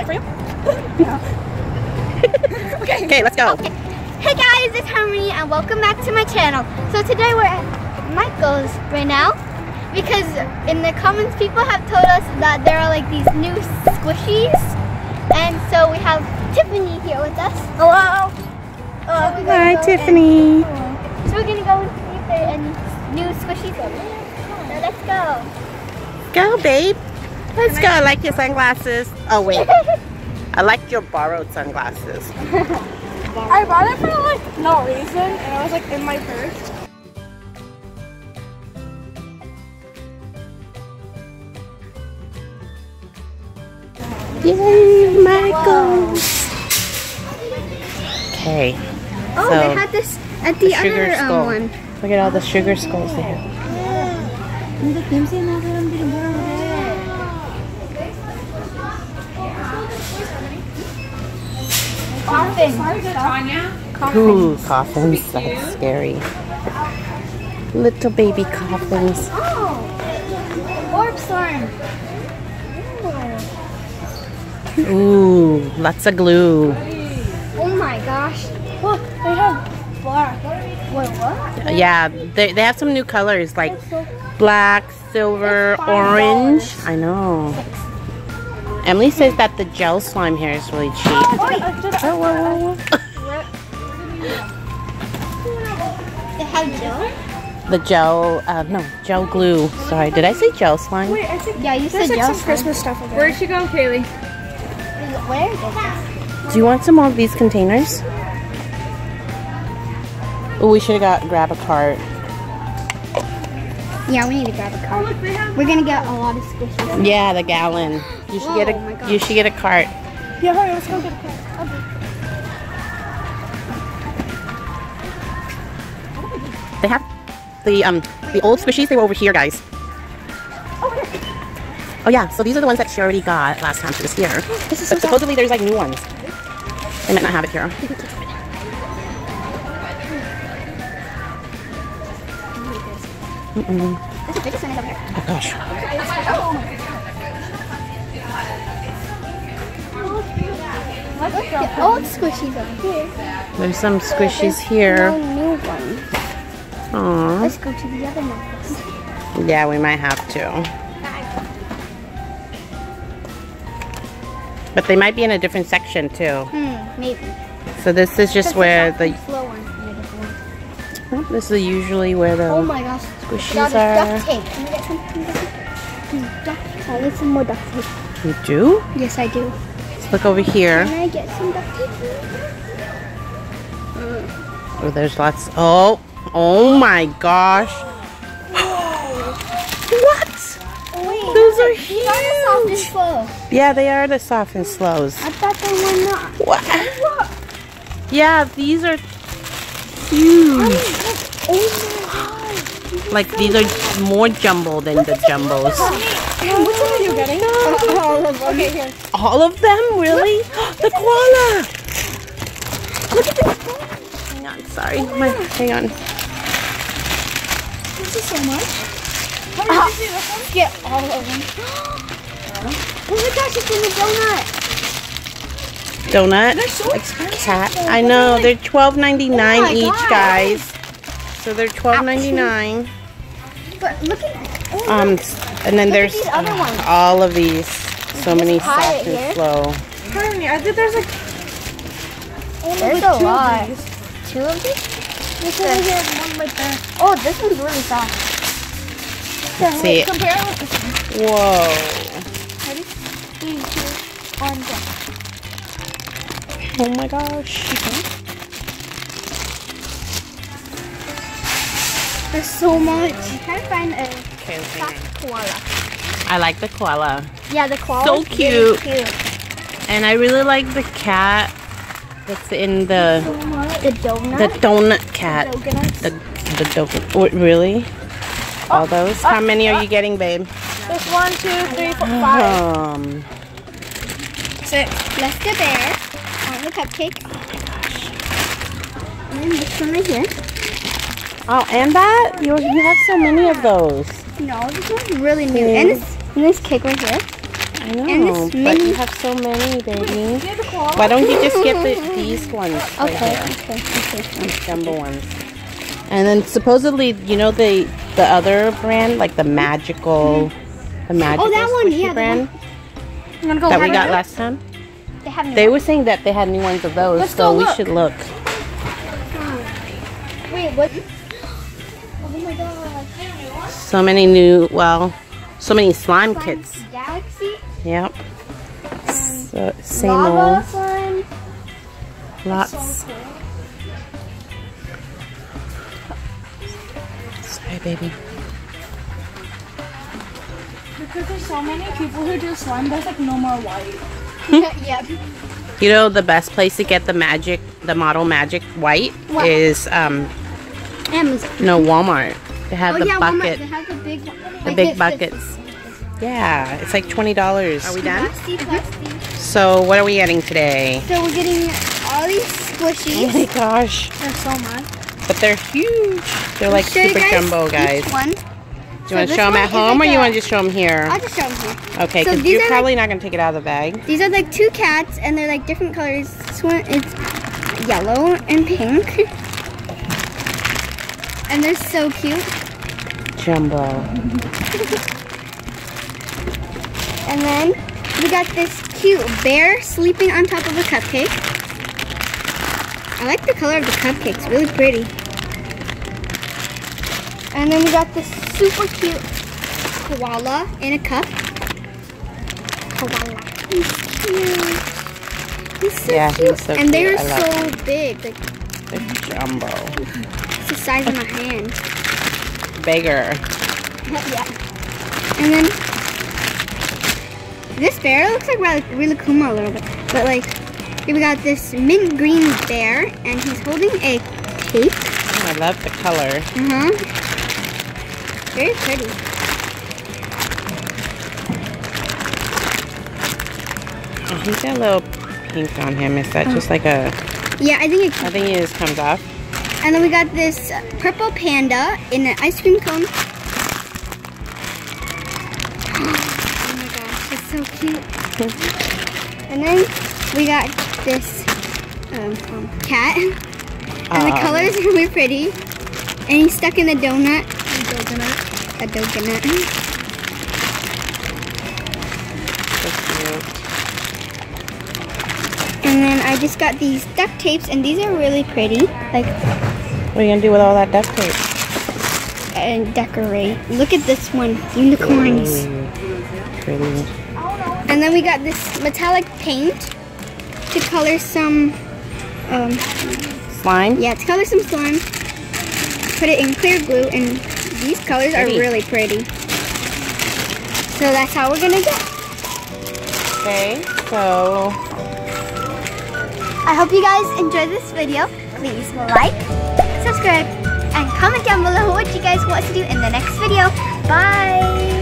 for you? No. Okay, let's go. Okay. Hey guys, it's Harmony and welcome back to my channel. So today we're at Michael's right now because in the comments people have told us that there are like these new squishies, and so we have Tiffany here with us. Hello. Hi, Tiffany. So we're gonna go and see if there are any new squishies. So let's go. Go, babe. Let's go. I like your sunglasses. Oh, wait. I like your borrowed sunglasses. I bought it for like no reason, and it was like in my purse. Yay, Michael. Okay. Oh, so they had this at the sugar other skull. one. Look at all the sugar skulls they have. Coffins. Ooh, coffins. That's scary. Little baby coffins. Oh, orb slime. Ooh, lots of glue. Oh my gosh. Look, they have black. Wait, what? Yeah, they have some new colors like black, silver, orange. I know. Emily says that the gel slime here is really cheap. They have gel? The gel, no, gel glue. Sorry, did I say gel slime? Wait, I think Yeah, you said there's like gel some slime. Christmas stuff over there. Where'd she go, Kaylee? Where is it? Do you want some of these containers? Oh, we should have grab a cart. Yeah, we need to grab a cart. We're gonna get a lot of squishies. Yeah, the gallon. You should get Oh my a. gosh. You should get a cart. Yeah, hurry, let's go get a car. They have the old squishies. They were over here, guys. Oh yeah, so these are the ones that she already got last time she was here. But supposedly there's like new ones. They might not have it here. There's the biggest one over here. Oh gosh. Look at old squishies over here. There's some squishies here. No new ones. Aww. Let's go to the other necklace. Yeah, we might have to. But they might be in a different section too. Maybe. So this is just where the. Slow one. This is usually where the Oh my gosh. squishies Duct are. tape. Can we get some duct tape? I need some more duct tape. You do? Yes, I do. Let's look over here. Can I get some duct tape? Oh, there's lots. Oh my gosh. What? Wait, Those are these are the soft and huge. slow. Yeah, they are the soft and slows. I thought they were not. What? Yeah, these are huge. Oh my god. Like these are more jumbo than the jumbos. Which one are you getting? Okay, here. All of them? Really? The koala! Look at this. Hang on, sorry. Hang on. This is so much. Get all of them. Oh my gosh, it's in the donut. Donut? Like cat. I know, they're $12.99 each, gosh. guys. So they're $12.99. But look at And then there's these other ones. all of these. So many hide soft it and here. slow. Harmony, I think there's like there's a lot. Two of these? this over here, one right there. Oh, this one's really soft. Let's see. Compare it with this one. Whoa. Ready? 3, 2, 1, go. Oh my gosh. There's so much. I'm trying to find a Okay, soft koala. I like the koala. Yeah, the koala. So Really cute. cute. And I really like the cat that's in the donut. the donut cat. The donut. What, really? All those? How many are you getting, babe? There's 1, 2, 3, 4, 5. 6. Bless the bear on the cupcake. Oh my gosh. And this one right here. Oh, and that? You have so many of those. No, this one's really new. And this cake right here. I know, And this but mini- you have so many, baby. Do you have the koala? Why don't you just get these ones right Okay, here? okay. These jumbo ones. And then supposedly, you know the other brand, like the magical one, squishy yeah, the brand I'm gonna go that we have got it. last time? They have They were saying that they had new ones of those, Let's so go we look. should look. Wait, what? Oh my god. So many new, so many slime kits. Galaxy? Yep. So, same Lava old. slime. Lots. Sorry, baby. Because there's so many people who do slime, there's like no more white. Yeah. You know the best place to get the model magic white What? is Amazon. Walmart. They have the Walmart, bucket, they have the big, the big buckets. Yeah, it's like $20. Are we done? Plastic. So what are we getting today? So we're getting all these Oh squishies. my gosh! There's so much. But they're huge. They're like Show you super guys jumbo, guys. each one. Do you want to this show them one at is home, like or you a- want to just show them here? I'll just show them here. Okay, So because these you're are probably not going to take it out of the bag. These are like two cats, and they're like different colors. This one is yellow and pink. And they're so cute. Jumbo. And then we got this cute bear sleeping on top of a cupcake. I like the color of the cupcake, it's really pretty. And then we got this super cute koala in a cup. Koala. He's cute. He's so Yeah, cute. he's so and they're cute. I love so big. Like, They're jumbo. it's the size of my hand. Bigger. Yeah. And then this bear looks like Rilakkuma a little bit. But like, here we got this mint green bear, and he's holding a cake. Oh, I love the color. Very pretty. Oh, he's got a little pink on him. Is that just like a... Yeah, I think I think it just comes off. And then we got this purple panda in an ice cream cone. Oh my gosh, it's so cute. And then we got this cat. And the colors are really pretty. And he's stuck in a donut. A donut. So cute. And then I just got these duct tapes, and these are really pretty. Like, What are you going to do with all that duct tape? and decorate. Look at this one, unicorns. Pretty. And then we got this metallic paint to color some, Slime? yeah, to color some slime. Put it in clear glue, and these colors are Pretty. really pretty. So that's how we're gonna go. Okay, so... I hope you guys enjoyed this video. Please like, subscribe, and comment down below what you guys want to do in the next video. Bye!